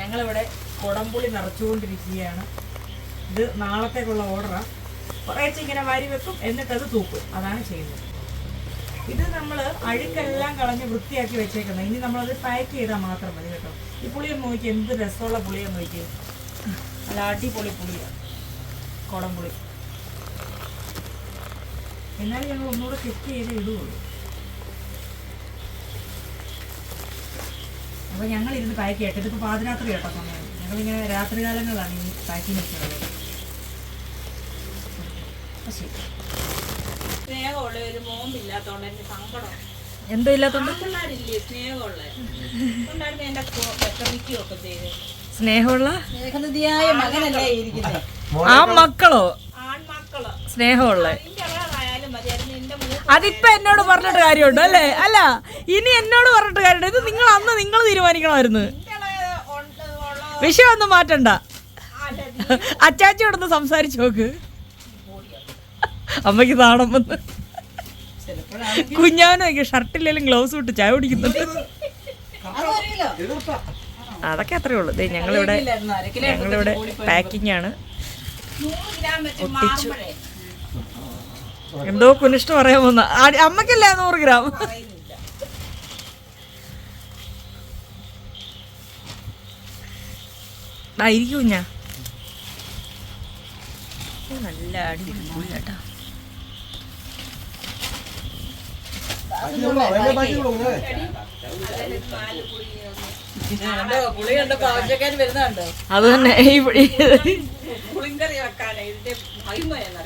ഞങ്ങളിവിടെ കുടംപുളി നിറച്ചുകൊണ്ടിരിക്കുകയാണ്. ഇത് നാളത്തേക്കുള്ള ഓർഡറാണ്. കുറേശ്ശെ ഇങ്ങനെ വാരി വെക്കും, എന്നിട്ടത് തൂക്കും. അതാണ് ചെയ്യുന്നത്. ഇത് നമ്മൾ അഴുക്കെല്ലാം കളഞ്ഞ് വൃത്തിയാക്കി വെച്ചേക്കുന്നത്. ഇനി നമ്മളത് പാക്ക് ചെയ്താൽ മാത്രം മതി കേട്ടോ. ഈ പുളിയൊന്ന് നോക്കി, എന്ത് രസമുള്ള പുളിയെന്ന് നോക്കി. നല്ല അടിപൊളി പുളിയാണ് കുടംപുളി. എന്നാലും ഞങ്ങൾ ഒന്നുകൂടെ ചെക്ക് ചെയ്ത് ഇടുകയുള്ളൂ. അപ്പോൾ ഞങ്ങളിരുന്ന് പാക്ക് ചെയ്യട്ടെ. ഇതിപ്പോൾ പാതിരാത്രി കേട്ടോ സമയം. ഞങ്ങളിങ്ങനെ രാത്രികാലങ്ങളിലാണ് ഈ പാക്കിങ് വെക്കുന്നത്. ശരി. സ്നേഹമുള്ള ഒരു മോമ്പില്ലാത്തോണ്ട് എന്റെ സങ്കടം. എന്തോ ഇല്ലാത്തോണ്ട് പിള്ളേരില്ലേ സ്നേഹമുള്ള ഉണ്ടായിരുന്നു. എന്റെ ഒക്കെ ചെയ്ത് സ്നേഹമുള്ള സ്നേഹനിധിയായ മകനല്ലേ ഇരിക്കുന്നത്. ആ മക്കളോ? ആൺമക്കള് സ്നേഹമുള്ള. ആയാലും മതിയായിരുന്നു. എന്റെ അതിപ്പോ എന്നോട് പറഞ്ഞിട്ട് കാര്യമുണ്ടോ അല്ലേ? അല്ല, ഇനി എന്നോട് പറഞ്ഞിട്ട് കാര്യമുണ്ടോ? ഇത് നിങ്ങൾ അന്ന് നിങ്ങൾ തീരുമാനിക്കണമായിരുന്നു. വിഷയം ഒന്നും മാറ്റണ്ട. അച്ചാച്ചിയോടൊന്ന് സംസാരിച്ചു നോക്ക്. അമ്മയ്ക്ക് നാണം വന്ന്. കുഞ്ഞാവനൊക്കെ ഷർട്ടില്ലെങ്കിലും ഗ്ലൗസ് ഇട്ട് ചായ കുടിക്കുന്നുണ്ട്. അതൊക്കെ അത്രേ ഉള്ളു. ഞങ്ങളിവിടെ പാക്കിംഗ് ആണ്. ഒട്ടിച്ചു. എന്തോ കുനിഷ്ഠ പറയാൻ പോന്ന അമ്മക്കല്ലേ 100 ഗ്രാം. ഇരിക്കും കുഞ്ഞാ. നല്ല അടിപൊളി കേട്ടോ. അത് തന്നെ.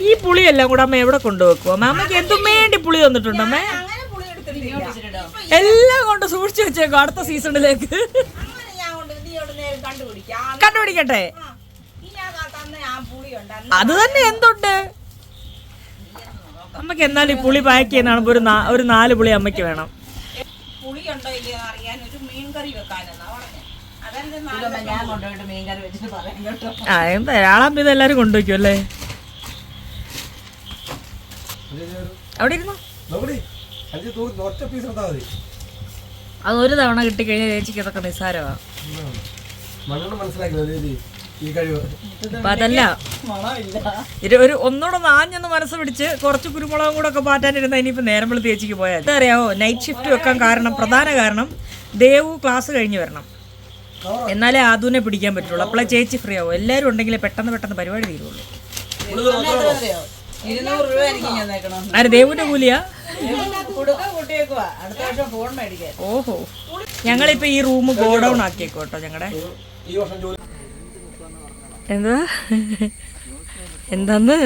ഈ പുളിയെല്ലാം കൂടെ അമ്മ എവിടെ കൊണ്ടുവെക്കുവോ? അമ്മയ്ക്ക് എന്തും വേണ്ടി പുളി തന്നിട്ടുണ്ട് അമ്മ. എല്ലാം കൊണ്ട് സൂക്ഷിച്ചു വെച്ചേക്കോ അടുത്ത സീസണിലേക്ക്. കണ്ടുപിടിക്കട്ടെ. അത് തന്നെ എന്തുണ്ട് അമ്മക്ക്. എന്നാലും ഈ പുളി പാക്ക് ചെയ്യുന്നതാണ്. ഒരു 4 പുളി അമ്മയ്ക്ക് വേണം. എന്താ ആളാകുമ്പോ ഇതെല്ലാരും കൊണ്ടുവയ്ക്കും അല്ലേ? അവിടെ ഇരുന്നു. അത് ഒരു തവണ കിട്ടിക്കഴിഞ്ഞാൽ ചേച്ചിക്ക് അതൊക്കെ നിസ്സാരമാണ്. അപ്പൊ അതല്ല, ഒരു ഒന്നുകൂടെ ആഞ്ഞൊന്ന് മനസ്സ് പിടിച്ച് കുറച്ച് കുരുമുളകും കൂടെ ഒക്കെ പാറ്റാനിരുന്ന ഇനിയിപ്പോ നേരം വെളുത്ത് ചേച്ചിക്ക് പോയാൽ എന്താ അറിയാവോ? നൈറ്റ് ഷിഫ്റ്റ് വെക്കാൻ പ്രധാന കാരണം ദേവു ക്ലാസ് കഴിഞ്ഞ് വരണം. എന്നാലേ ആദൂനെ പിടിക്കാൻ പറ്റുള്ളൂ. അപ്പോഴേ ചേച്ചി ഫ്രീ ആവും. എല്ലാവരും ഉണ്ടെങ്കിലേ പെട്ടെന്ന് പരിപാടി തീരുള്ളൂ. ആര് ദേവുവിന്റെ കൂലിയാ? ഓഹോ, ഞങ്ങളിപ്പോ ഈ റൂം ഗോഡൌൺ ആക്കിയേക്കോട്ടോ ഞങ്ങളുടെ. എന്താന്ന്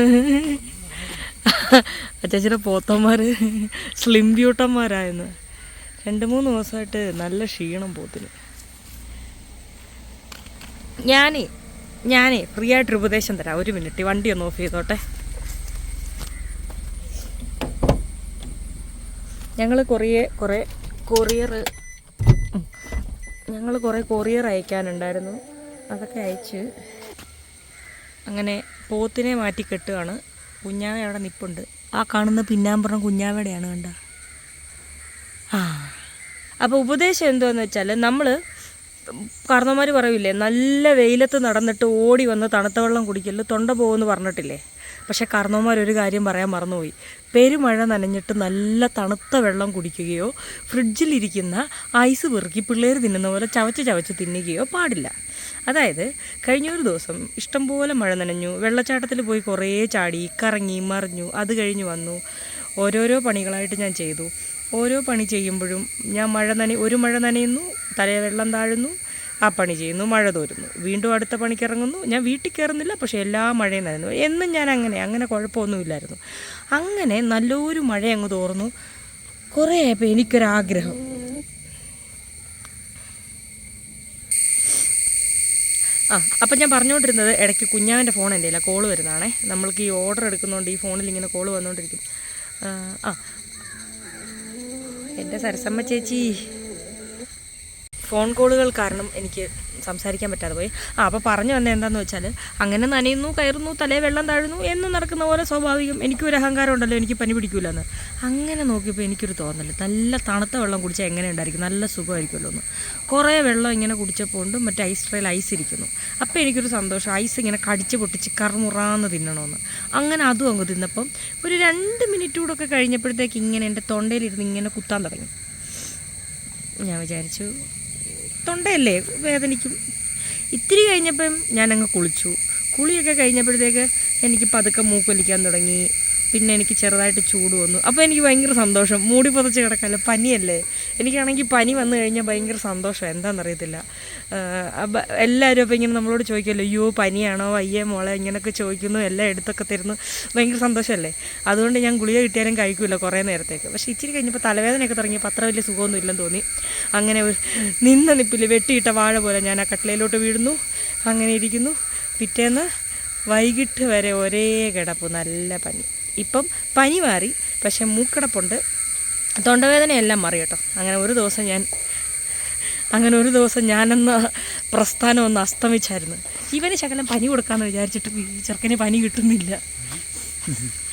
അച്ചാച്ചിയുടെ പോത്തന്മാര് സ്ലിം ബ്യൂട്ടന്മാരായെന്ന്. 2-3 ദിവസമായിട്ട് നല്ല ക്ഷീണം പോത്തിന്. ഞാനേ ഫ്രീ ആയിട്ടൊരു ഉപദേശം തരാം. 1 മിനിറ്റ് വണ്ടി ഒന്ന് ഓഫ് ചെയ്തോട്ടെ. ഞങ്ങൾ കുറേ കൊറിയർ അയക്കാനുണ്ടായിരുന്നു. അതൊക്കെ അയച്ച് അങ്ങനെ പോത്തിനെ മാറ്റി കെട്ടുകയാണ്. കുഞ്ഞാവ അവിടെ നിൽപ്പുണ്ട്. ആ കാണുന്ന പിന്നാമ്പുറം കുഞ്ഞാവയുടെയാണ് കണ്ട. അപ്പോൾ ഉപദേശം എന്താണെന്ന് വെച്ചാൽ, നമ്മൾ കാരണവന്മാർ പറയൂലേ, നല്ല വെയിലത്ത് നടന്നിട്ട് ഓടി വന്ന് തണുത്ത വെള്ളം കുടിക്കല് തൊണ്ട പോകുമെന്ന് പറഞ്ഞിട്ടില്ലേ? പക്ഷേ കാരണവന്മാരൊരു കാര്യം പറയാൻ മറന്നുപോയി. പെരുമഴ നനഞ്ഞിട്ട് നല്ല തണുത്ത വെള്ളം കുടിക്കുകയോ ഫ്രിഡ്ജിലിരിക്കുന്ന ഐസ് പെറുക്കി പിള്ളേർ തിന്നുന്ന പോലെ ചവച്ച് തിന്നുകയോ പാടില്ല. അതായത് കഴിഞ്ഞൊരു ദിവസം ഇഷ്ടംപോലെ മഴ നനഞ്ഞു, വെള്ളച്ചാട്ടത്തിൽ പോയി കുറേ ചാടി കറങ്ങി മറിഞ്ഞു. അത് കഴിഞ്ഞ് വന്നു. ഓരോരോ പണികളായിട്ട് ഞാൻ ചെയ്തു. ഓരോ പണി ചെയ്യുമ്പോഴും ഞാൻ ഒരു മഴ നനയുന്നു, തലയെ വെള്ളം താഴുന്നു, ആ പണി ചെയ്യുന്നു, മഴ തോരുന്നു, വീണ്ടും അടുത്ത പണിക്ക് ഇറങ്ങുന്നു. ഞാൻ വീട്ടിൽ കയറുന്നില്ല, പക്ഷേ എല്ലാ മഴയും നനയുന്നു. എന്നും ഞാൻ അങ്ങനെ കുഴപ്പമൊന്നുമില്ലായിരുന്നു. അങ്ങനെ നല്ലൊരു മഴ അങ്ങ് തോർന്നു. കുറേ ആയപ്പോൾ എനിക്കൊരാഗ്രഹം, അപ്പം ഞാൻ പറഞ്ഞുകൊണ്ടിരുന്നത്, ഇടയ്ക്ക് കുഞ്ഞാവൻ്റെ ഫോൺ എൻ്റെ ഇല്ല, കോള് വരുന്നതാണേ. നമ്മൾക്ക് ഈ ഓർഡർ എടുക്കുന്നതുകൊണ്ട് ഈ ഫോണിൽ ഇങ്ങനെ കോള് വന്നുകൊണ്ടിരിക്കും. എൻ്റെ സരസമ്മ ചേച്ചി ഫോൺ കോളുകൾ കാരണം എനിക്ക് സംസാരിക്കാൻ പറ്റാതെ പോയി. അപ്പോൾ പറഞ്ഞു വന്നത് എന്താണെന്ന് വെച്ചാൽ, അങ്ങനെ നനയുന്നു, കയറുന്നു, തലേ വെള്ളം താഴുന്നു എന്നും നടക്കുന്ന പോലെ സ്വാഭാവികം. എനിക്കൊരു അഹങ്കാരം ഉണ്ടല്ലോ, എനിക്ക് പനി പിടിക്കില്ലെന്ന്. അങ്ങനെ നോക്കിയപ്പോൾ എനിക്കൊരു തോന്നൽ, നല്ല തണുത്ത വെള്ളം കുടിച്ചാൽ എങ്ങനെ ഉണ്ടായിരിക്കും, നല്ല സുഖമായിരിക്കുമല്ലോ എന്ന്. കുറേ വെള്ളം ഇങ്ങനെ കുടിച്ചപ്പോൾ ഉണ്ട് മറ്റേ ഐസ് ട്രേയിൽ ഐസ് ഇരിക്കുന്നു. അപ്പോൾ എനിക്കൊരു സന്തോഷം, ഐസ് ഇങ്ങനെ കടിച്ച് പൊട്ടിച്ച് കറുമുറാന്ന് തിന്നണമെന്ന്. അങ്ങനെ അതും അങ്ങ് തിന്നപ്പം ഒരു 2 മിനിറ്റ് കൂടെ ഒക്കെ കഴിഞ്ഞപ്പോഴത്തേക്ക് ഇങ്ങനെ എൻ്റെ തൊണ്ടയിലിരുന്ന് ഇങ്ങനെ കുത്താൻ തുടങ്ങി. ഞാൻ വിചാരിച്ചു തൊണ്ടയല്ലേ വേദനിക്കും. ഇത്തിരി കഴിഞ്ഞപ്പം ഞാനങ്ങ് കുളിച്ചു. കുളിയൊക്കെ കഴിഞ്ഞപ്പോഴത്തേക്ക് എനിക്ക് പതുക്കെ മൂക്കൊലിക്കാൻ തുടങ്ങി. പിന്നെ എനിക്ക് ചെറുതായിട്ട് ചൂട് വന്നു. അപ്പോൾ എനിക്ക് ഭയങ്കര സന്തോഷം. മൂടി പുതച്ച് കിടക്കല്ലോ, പനിയല്ലേ. എനിക്കാണെങ്കിൽ പനി വന്നു കഴിഞ്ഞാൽ ഭയങ്കര സന്തോഷം, എന്താണെന്നറിയത്തില്ല. എല്ലാവരും അപ്പോൾ ഇങ്ങനെ നമ്മളോട് ചോദിക്കുമല്ലോ, അയ്യോ പനിയാണോ, അയ്യേ മോളെ, ഇങ്ങനെയൊക്കെ ചോദിക്കുന്നു, എല്ലാം എടുത്തൊക്കെ തരുന്നു. ഭയങ്കര സന്തോഷമല്ലേ. അതുകൊണ്ട് ഞാൻ ഗുളിക കിട്ടിയാലും കഴിക്കില്ല കുറേ നേരത്തേക്ക്. പക്ഷേ ഇച്ചിരി കഴിഞ്ഞപ്പോൾ തലവേദനയൊക്കെ തുടങ്ങിയപ്പോൾ അത്ര വലിയ സുഖമൊന്നും ഇല്ലെന്ന് തോന്നി. അങ്ങനെ നിന്ന നിപ്പിൽ വെട്ടിയിട്ട വാഴ പോലെ ഞാൻ ആ കട്ടിലയിലോട്ട് വീഴുന്നു. അങ്ങനെ ഇരിക്കുന്നു. പിറ്റേന്ന് വൈകിട്ട് വരെ ഒരേ കിടപ്പ്, നല്ല പനി. ഇപ്പം പനി മാറി, പക്ഷെ മൂക്കടപ്പുണ്ട്, തൊണ്ടവേദനയെല്ലാം മാറി കേട്ടോ. അങ്ങനെ ഒരു ദിവസം ഞാനെന്ന പ്രസ്ഥാനം ഒന്ന് അസ്തമിച്ചായിരുന്നു. ഇവന് ശകലം പനി കൊടുക്കാമെന്ന് വിചാരിച്ചിട്ട് ഈ ചെറുക്കന് പനി കിട്ടുന്നില്ല.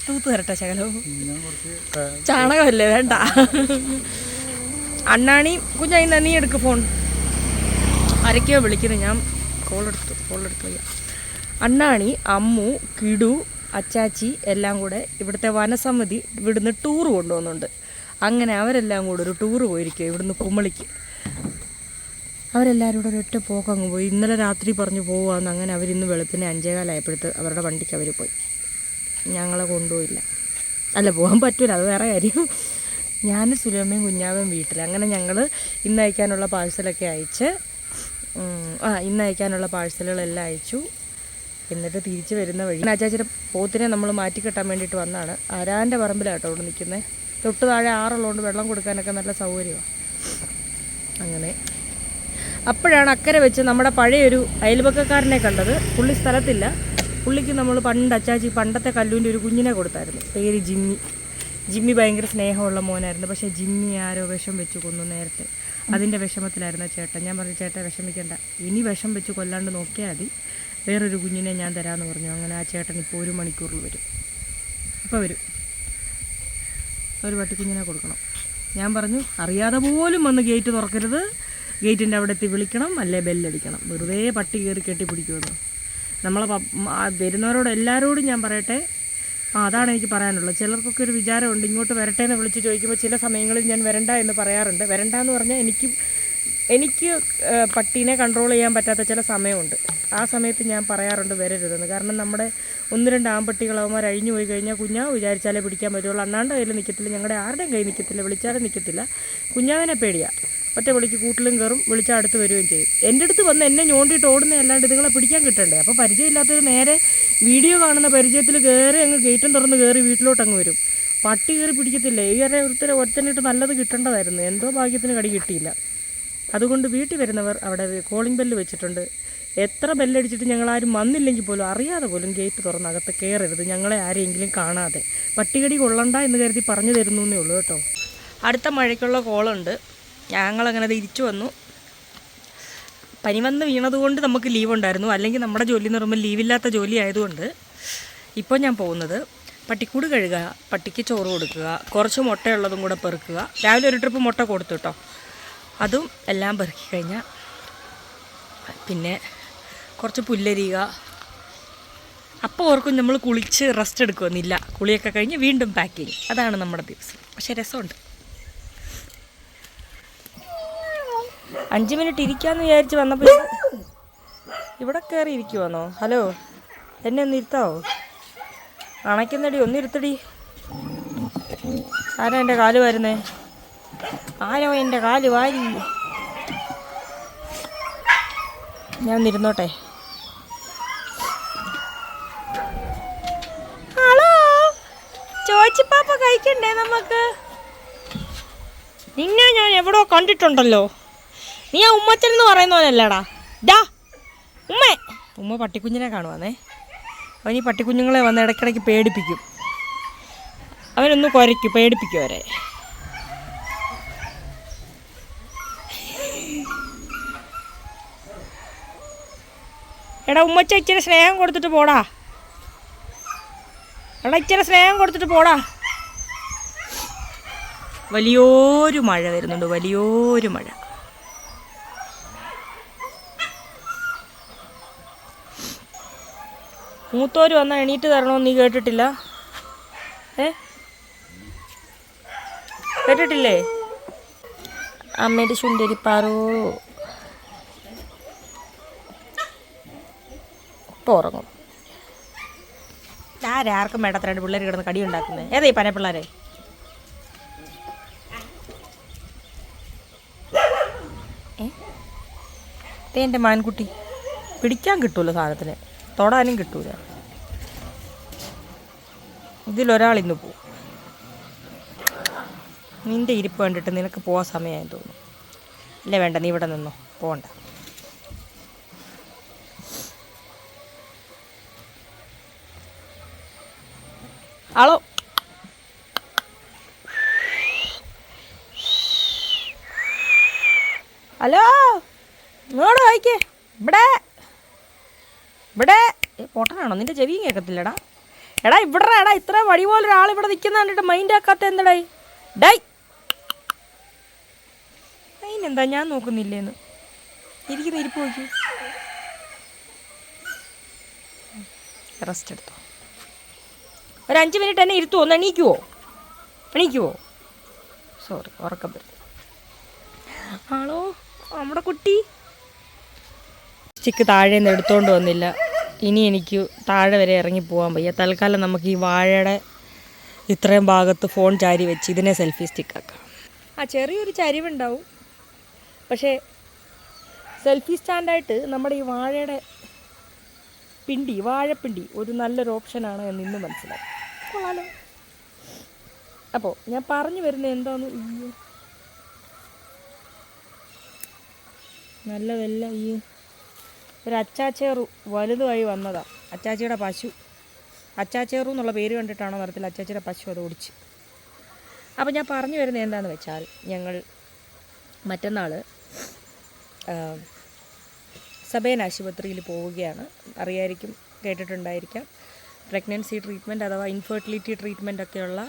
തൂത്ത് തരട്ടെ ശകലം, ചാണകമല്ലേ വേണ്ട. അണ്ണാണി കുഞ്ഞായി നീ എടുക്ക് ഫോൺ, ആരൊക്കെയോ വിളിക്കുന്നു. ഞാൻ കോളെടുത്ത് അണ്ണാണി, അമ്മു, കിടു, അച്ചാച്ചി എല്ലാം കൂടെ ഇവിടുത്തെ വനസമിതി ഇവിടുന്ന് ടൂർ കൊണ്ടുപോകുന്നുണ്ട്. അങ്ങനെ അവരെല്ലാം കൂടെ ഒരു ടൂർ പോയിരിക്കുക ഇവിടുന്ന് കുമളിക്ക്. അവരെല്ലാവരും കൂടെ ഒരൊറ്റ പോക്കങ്ങ് പോയി. ഇന്നലെ രാത്രി പറഞ്ഞു പോവാന്ന്. അങ്ങനെ അവരിന്ന് വെളുപ്പിനെ 5:15 അവരുടെ വണ്ടിക്ക് അവർ പോയി. ഞങ്ങളെ കൊണ്ടുപോയില്ല. അല്ല, പോകാൻ പറ്റൂല, അത് വേറെ കാര്യം. ഞാൻ സുലമ്മയും കുഞ്ഞാവും വീട്ടിൽ. അങ്ങനെ ഞങ്ങൾ ഇന്ന് അയക്കാനുള്ള പാഴ്സലൊക്കെ അയച്ച് ഇന്ന് അയക്കാനുള്ള പാഴ്സലുകളെല്ലാം അയച്ചു. എന്നിട്ട് തിരിച്ച് വരുന്ന വഴി അച്ചാച്ചിയുടെ പോത്തിനെ നമ്മൾ മാറ്റിക്കെട്ടാൻ വേണ്ടിയിട്ട് വന്നതാണ്. ആരാൻ്റെ പറമ്പിലാട്ടോ ഇവിടെ നിൽക്കുന്നത്. തൊട്ട് താഴെ ആറുള്ളതുകൊണ്ട് വെള്ളം കൊടുക്കാനൊക്കെ നല്ല സൗകര്യമാണ്. അങ്ങനെ അപ്പോഴാണ് അക്കരെ വെച്ച് നമ്മുടെ പഴയൊരു അയൽപക്കക്കാരനെ കണ്ടത്. പുള്ളി സ്ഥലത്തില്ല. പുള്ളിക്ക് നമ്മൾ അച്ചാച്ചി പണ്ടത്തെ കല്ലൂൻ്റെ ഒരു കുഞ്ഞിനെ കൊടുത്തായിരുന്നു. പേര് ജിമ്മി ഭയങ്കര സ്നേഹമുള്ള മോനായിരുന്നു. പക്ഷേ ജിമ്മി ആരോ വിഷം വെച്ച് കൊന്നു നേരത്തെ. അതിൻ്റെ വിഷമത്തിലായിരുന്നു ചേട്ടൻ. ഞാൻ പറഞ്ഞു, ചേട്ടൻ വിഷമിക്കണ്ട, ഇനി വിഷം വെച്ച് കൊല്ലാണ്ട് നോക്കിയാൽ മതി, വേറൊരു കുഞ്ഞിനെ ഞാൻ തരാമെന്ന് പറഞ്ഞു. അങ്ങനെ ആ ചേട്ടൻ ഇപ്പോൾ 1 മണിക്കൂറിൽ വരും. ഇപ്പോൾ വരും. ഒരു പട്ടിക്കുഞ്ഞിനെ കൊടുക്കണം. ഞാൻ പറഞ്ഞു, അറിയാതെ പോലും വന്ന് ഗേറ്റ് തുറക്കരുത്, ഗേറ്റിൻ്റെ അവിടെ എത്തി വിളിക്കണം, അല്ലേ ബെല്ലടിക്കണം. വെറുതെ പട്ടി കയറി കെട്ടിപ്പിടിക്കുമെന്ന്. നമ്മളെ വരുന്നവരോട് എല്ലാവരോടും ഞാൻ പറയട്ടെ, അതാണ് എനിക്ക് പറയാനുള്ളത്. ചിലർക്കൊക്കെ ഒരു വിചാരമുണ്ട്, ഇങ്ങോട്ട് വരട്ടെ എന്ന് വിളിച്ച് ചോദിക്കുമ്പോൾ ചില സമയങ്ങളിൽ ഞാൻ വരണ്ട എന്ന് പറയാറുണ്ട്. വരണ്ട എന്ന് പറഞ്ഞാൽ എനിക്ക് പട്ടീനെ കൺട്രോൾ ചെയ്യാൻ പറ്റാത്ത ചില സമയമുണ്ട്. ആ സമയത്ത് ഞാൻ പറയാറുണ്ട് വരരുതെന്ന്. കാരണം നമ്മുടെ 1-2 ആൺപട്ടികളവന്മാർ അഴിഞ്ഞു പോയി കഴിഞ്ഞാൽ കുഞ്ഞാവ് വിചാരിച്ചാലേ പിടിക്കാൻ പറ്റുള്ളൂ. അണ്ണാണ്ട് കയ്യിൽ നിൽക്കത്തില്ല, ഞങ്ങളുടെ ആരുടെയും കയ്യിൽ നിൽക്കത്തില്ല, വിളിച്ചാലും നിൽക്കത്തില്ല. കുഞ്ഞാവിനെ പേടിയാണ്. ഒറ്റ വിളിക്ക് കൂട്ടിലും കയറും, വിളിച്ചാൽ അടുത്ത് വരികയും ചെയ്യും. എൻ്റെ അടുത്ത് വന്ന് എന്നെ ഞോണ്ടിയിട്ട് ഓടുന്ന അല്ലാണ്ട് ഇതുങ്ങളെ പിടിക്കാൻ കിട്ടണ്ടേ. അപ്പോൾ പരിചയമില്ലാത്തൊരു നേരെ വീഡിയോ കാണുന്ന പരിചയത്തിൽ കയറി അങ്ങ് ഗേറ്റും തുറന്ന് കയറി വീട്ടിലോട്ടങ്ങ് വരും. പട്ടി കയറി പിടിക്കത്തില്ല. ഈ ഒരുത്തനിട്ട് നല്ലത് കിട്ടേണ്ടതായിരുന്നു. എന്തോ ഭാഗ്യത്തിന് കടി കിട്ടിയില്ല. അതുകൊണ്ട് വീട്ടിൽ വരുന്നവർ അവിടെ കോളിംഗ് ബെല്ല് വെച്ചിട്ടുണ്ട്. എത്ര ബെല്ലടിച്ചിട്ട് ഞങ്ങളാരും വന്നില്ലെങ്കിൽ പോലും അറിയാതെ പോലും ഗേറ്റ് തുറന്ന് അകത്ത് കയറരുത്, ഞങ്ങളെ ആരെങ്കിലും കാണാതെ. പട്ടികടി കൊള്ളണ്ട എന്ന് കരുതി പറഞ്ഞു തരുന്നു എന്നേ ഉള്ളൂ കേട്ടോ. അടുത്ത മഴയ്ക്കുള്ള കോളുണ്ട്. ഞങ്ങളങ്ങനെ തിരിച്ചു വന്നു. പനി വന്ന് വീണതുകൊണ്ട് നമുക്ക് ലീവ് ഉണ്ടായിരുന്നു. അല്ലെങ്കിൽ നമ്മുടെ ജോലി എന്ന് പറയുമ്പോൾ ലീവില്ലാത്ത ജോലി ആയതുകൊണ്ട് ഇപ്പോൾ ഞാൻ പോകുന്നത് പട്ടിക്കൂട് കഴുകുക, പട്ടിക്ക് ചോറ് കൊടുക്കുക, കുറച്ച് മുട്ടയുള്ളതും കൂടെ പെറുക്കുക. രാവിലെ ഒരു ട്രിപ്പ് മുട്ട കൊടുത്തു കേട്ടോ. അതും എല്ലാം പെറുക്കി കഴിഞ്ഞാൽ പിന്നെ കുറച്ച് പുല്ലരിയുക. അപ്പോൾ ഓർക്കും നമ്മൾ കുളിച്ച് റെസ്റ്റ് എടുക്കുമെന്നില്ല. കുളിയൊക്കെ കഴിഞ്ഞ് വീണ്ടും പാക്കിങ്. അതാണ് നമ്മുടെ ദിവസം. പക്ഷേ രസമുണ്ട്. 5 മിനിറ്റ് ഇരിക്കാമെന്ന് വിചാരിച്ച് വന്നപ്പോൾ ഇവിടെ കയറി ഇരിക്കുവാന്നോ? ഹലോ, എന്നെ ഒന്ന് ഇരുത്താവോ? അണയ്ക്കുന്നടി, ഒന്നിരുത്തടി. ആരാ എൻ്റെ കാല് വരുന്നേ? ആരോ എൻ്റെ കാല് വാരി. ഞാൻ ഒന്നിരുന്നോട്ടെ. ഹലോ, ചോച്ചിപ്പാപ്പ കഴിക്കണ്ടേ നമുക്ക്? നിന്നെ ഞാൻ എവിടെയോ കണ്ടിട്ടുണ്ടല്ലോ. നീ ആ ഉമ്മച്ചൻ എന്ന് പറയുന്നവനല്ലേടാ? ഉമ്മ പട്ടിക്കുഞ്ഞിനെ കാണുവാന്നേ. അവൻ ഈ പട്ടിക്കുഞ്ഞുങ്ങളെ വന്ന് ഇടയ്ക്കിടയ്ക്ക് പേടിപ്പിക്കും. അവനൊന്ന് കുരയ്ക്കും, പേടിപ്പിക്കും അവരെ. എടാ ഉമ്മച്ച ഇച്ചിരി സ്നേഹം കൊടുത്തിട്ട് പോടാ. എടാ ഇച്ചിരി സ്നേഹം കൊടുത്തിട്ട് പോടാ. വലിയൊരു മഴ വരുന്നുണ്ട്, വലിയൊരു മഴ. മൂത്തോര് വന്നാൽ എണീറ്റ് തരണമെന്ന് നീ കേട്ടിട്ടില്ല? കേട്ടിട്ടില്ലേ? അമ്മയുടെ ശുണ്ടരിപ്പാറോ ഇപ്പോൾ ഉറങ്ങും. ആർക്കും വേണ്ടാത്ത രണ്ട് പിള്ളേർ കിടന്ന് കടി ഉണ്ടാക്കുന്നത്. ഏതാ ഈ പന പിള്ളേരെ? എൻ്റെ മാൻകുട്ടി പിടിക്കാൻ കിട്ടൂല, സാധനത്തിന് തൊടാനും കിട്ടൂല. ഇതിലൊരാളിന്ന് പോവും. നിൻ്റെ ഇരിപ്പ് കണ്ടിട്ട് നിനക്ക് പോകാൻ സമയമായി തോന്നുന്നു. ഇല്ല വേണ്ട, നീ ഇവിടെ നിന്നോ, പോകണ്ട. ആളോ ഹലോ, ഇങ്ങോട്ട് വായിക്കേ. ഇവിടെ ഇവിടെ പൊട്ടനാണോ? നിന്റെ ചെവിയും കേൾക്കത്തില്ലടാ. എടാ ഇവിടെ എടാ, ഇത്ര വഴി പോലെ ഒരാൾ ഇവിടെ നിൽക്കുന്ന കണ്ടിട്ട് മൈൻഡ് ആക്കാത്ത എന്തടേ? ഡൈ അതിനെന്താ ഞാൻ നോക്കുന്നില്ലേന്ന്. ഇരിക്കുന്ന ഇരിപ്പ് നോക്കി. റെസ്റ്റ് എടുത്തോ. ഒരു 5 മിനിറ്റ് എന്നെ ഇരുത്തുമോ? ഒന്ന് എണീക്കുവോ? സോറി, ഉറക്കം വരും. ആളോ നമ്മുടെ കുട്ടി ചിക്ക് താഴെ നിന്ന് എടുത്തോണ്ട് വന്നില്ല. ഇനി എനിക്ക് താഴെ വരെ ഇറങ്ങി പോകാൻ വയ്യ. തൽക്കാലം നമുക്ക് ഈ വാഴയുടെ ഇത്രയും ഭാഗത്ത് ഫോൺ ചാരി വെച്ച് ഇതിനെ സെൽഫി സ്റ്റിക്കാക്കാം. ചെറിയൊരു ചരിവുണ്ടാവും, പക്ഷേ സെൽഫി സ്റ്റാൻഡായിട്ട് നമ്മുടെ ഈ വാഴയുടെ വാഴപ്പിണ്ടി ഒരു നല്ലൊരു ഓപ്ഷനാണ് എന്ന് ഇന്ന് മനസ്സിലായി. കൊള്ളാലോ. അപ്പോൾ ഞാൻ പറഞ്ഞു വരുന്നത് എന്താന്ന്, നല്ലതല്ല. ഈ ഒരു അച്ചാച്ചേറു വലുതുമായി വന്നതാണ്. അച്ചാച്ചിയുടെ പശു, അച്ചാച്ചേറു എന്നുള്ള പേര് കണ്ടിട്ടാണോ നടത്തില്ല, അച്ചാച്ചിയുടെ പശു അത് ഓടിച്ച്. അപ്പോൾ ഞാൻ പറഞ്ഞു വരുന്നത് എന്താണെന്ന് വെച്ചാൽ, ഞങ്ങൾ മറ്റന്നാൾ സബേൻ ആശുപത്രിയിൽ പോവുകയാണ്. അറിയായിരിക്കും, കേട്ടിട്ടുണ്ടായിരിക്കാം. പ്രഗ്നൻസി ട്രീറ്റ്മെൻറ്റ് അഥവാ ഇൻഫെർട്ടിലിറ്റി ട്രീറ്റ്മെൻ്റ് ഒക്കെയുള്ള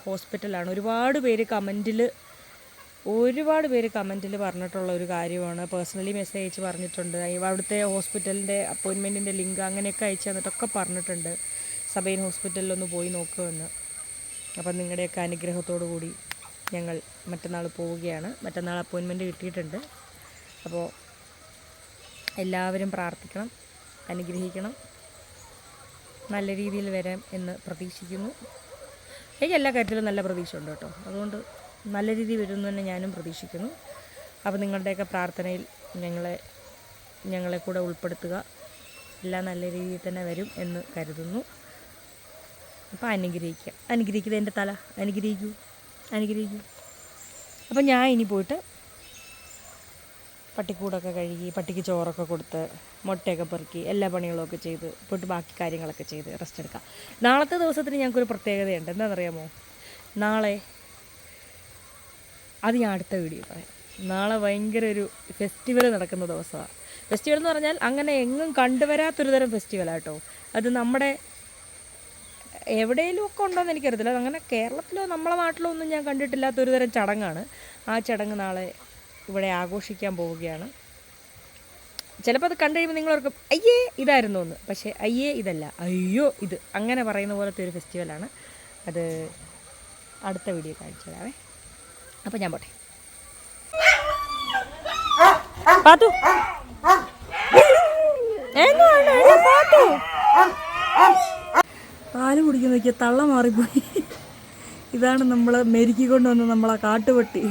ഹോസ്പിറ്റലാണ്. ഒരുപാട് പേര് കമൻറ്റിൽ പറഞ്ഞിട്ടുള്ള ഒരു കാര്യമാണ്. പേഴ്സണലി മെസ്സേജ് അയച്ച് പറഞ്ഞിട്ടുണ്ട്. അവിടുത്തെ ഹോസ്പിറ്റലിൻ്റെ അപ്പോയിൻമെൻറ്റിൻ്റെ ലിങ്ക് അങ്ങനെയൊക്കെ അയച്ചു തന്നിട്ടൊക്കെ പറഞ്ഞിട്ടുണ്ട്, സബൈൻ ഹോസ്പിറ്റലിലൊന്ന് പോയി നോക്കുമെന്ന്. അപ്പം നിങ്ങളുടെയൊക്കെ അനുഗ്രഹത്തോടു കൂടി ഞങ്ങൾ മറ്റന്നാൾ പോവുകയാണ്. മറ്റന്നാൾ അപ്പോയിൻമെൻറ്റ് കിട്ടിയിട്ടുണ്ട്. അപ്പോൾ എല്ലാവരും പ്രാർത്ഥിക്കണം, അനുഗ്രഹിക്കണം. നല്ല രീതിയിൽ വരാം എന്ന് പ്രതീക്ഷിക്കുന്നു. എനിക്ക് എല്ലാ കാര്യത്തിലും നല്ല പ്രതീക്ഷ ഉണ്ട് കേട്ടോ. അതുകൊണ്ട് നല്ല രീതിയിൽ വരുമെന്ന് തന്നെ ഞാനും പ്രതീക്ഷിക്കുന്നു. അപ്പോൾ നിങ്ങളുടെയൊക്കെ പ്രാർത്ഥനയിൽ ഞങ്ങളെ കൂടെ ഉൾപ്പെടുത്തുക. എല്ലാം നല്ല രീതിയിൽ തന്നെ വരും എന്ന് കരുതുന്നു. അപ്പോൾ അനുഗ്രഹിക്കുക എൻ്റെ തല, അനുഗ്രഹിക്കൂ. അപ്പോൾ ഞാൻ ഇനി പോയിട്ട് പട്ടിക്കൂടൊക്കെ കഴുകി, പട്ടിക്ക് ചോറൊക്കെ കൊടുത്ത്, മുട്ടയൊക്കെ പെറുക്കി, എല്ലാ പണികളൊക്കെ ചെയ്ത് പോയിട്ട് ബാക്കി കാര്യങ്ങളൊക്കെ ചെയ്ത് റെസ്റ്റ് എടുക്കാം. നാളത്തെ ദിവസത്തിന് ഞങ്ങൾക്കൊരു പ്രത്യേകതയുണ്ട്. എന്താണെന്നറിയാമോ? നാളെ അത് ഞാൻ അടുത്ത വീഡിയോ പറയാം. നാളെ ഭയങ്കര ഒരു ഫെസ്റ്റിവൽ നടക്കുന്ന ദിവസമാണ്. ഫെസ്റ്റിവൽ എന്ന് പറഞ്ഞാൽ അങ്ങനെ എങ്ങും കണ്ടുവരാത്തൊരു തരം ഫെസ്റ്റിവലാണ് കേട്ടോ. അത് നമ്മുടെ എവിടെയെങ്കിലും ഒക്കെ ഉണ്ടോയെന്ന് എനിക്കറിയത്തില്ല. അങ്ങനെ കേരളത്തിലോ നമ്മളെ നാട്ടിലോ ഒന്നും ഞാൻ കണ്ടിട്ടില്ലാത്തൊരു തരം ചടങ്ങാണ്. ആ ചടങ്ങ് നാളെ ഇവിടെ ആഘോഷിക്കാൻ പോവുകയാണ്. ചിലപ്പോൾ അത് കണ്ടു കഴിയുമ്പോൾ നിങ്ങളോർക്കും അയ്യേ ഇതായിരുന്നു എന്ന്. പക്ഷേ അയ്യേ ഇതല്ല, അയ്യോ ഇത്, അങ്ങനെ പറയുന്ന പോലത്തെ ഒരു ഫെസ്റ്റിവലാണ്. അത് അടുത്ത വീഡിയോ കാണിച്ചു തരാവേ. അപ്പോൾ ഞാൻ പോട്ടെ. പാത്തു പാല് കുടിക്കുന്ന നോക്കിയാൽ തള്ള മാറിപ്പോയി. ഇതാണ് നമ്മൾ മെരുക്കിക്കൊണ്ട് വന്ന നമ്മളാ കാട്ടുപട്ടി.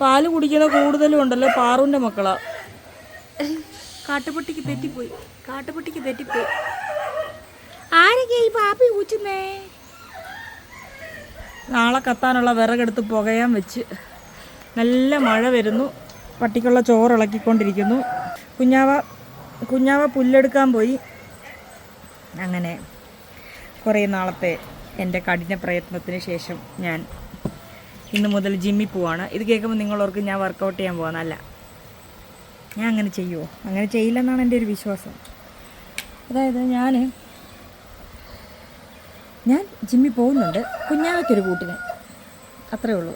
പാല് കുടിക്കുന്ന കൂടുതലും ഉണ്ടല്ലോ പാറുവിൻ്റെ മക്കളാ. കാട്ടുപട്ടിക്ക് തെറ്റിപ്പോയി. ആരൊക്കെ ഈ പാപ്പി കൂച്ചുന്നേ? നാളെ കത്താനുള്ള വിറകെടുത്ത് പുകയാൻ വെച്ച്. നല്ല മഴ വരുന്നു. പട്ടിക്കുള്ള ചോറ് ഇളക്കിക്കൊണ്ടിരിക്കുന്നു. കുഞ്ഞാവ പുല്ലെടുക്കാൻ പോയി. അങ്ങനെ കുറേ നാളത്തെ എൻ്റെ കഠിന പ്രയത്നത്തിന് ശേഷം ഞാൻ ഇന്ന് മുതൽ ജിമ്മിൽ പോവാണ്. ഇത് കേൾക്കുമ്പോൾ നിങ്ങളോർക്ക് ഞാൻ വർക്കൗട്ട് ചെയ്യാൻ പോകാനല്ല, ഞാൻ അങ്ങനെ ചെയ്യുമോ? അങ്ങനെ ചെയ്യില്ലെന്നാണ് എൻ്റെ ഒരു വിശ്വാസം. അതായത് ഞാൻ ജിമ്മിൽ പോകുന്നുണ്ട്, കുഞ്ഞാവയ്ക്കൊരു കൂട്ടിന്, അത്രേ ഉള്ളൂ.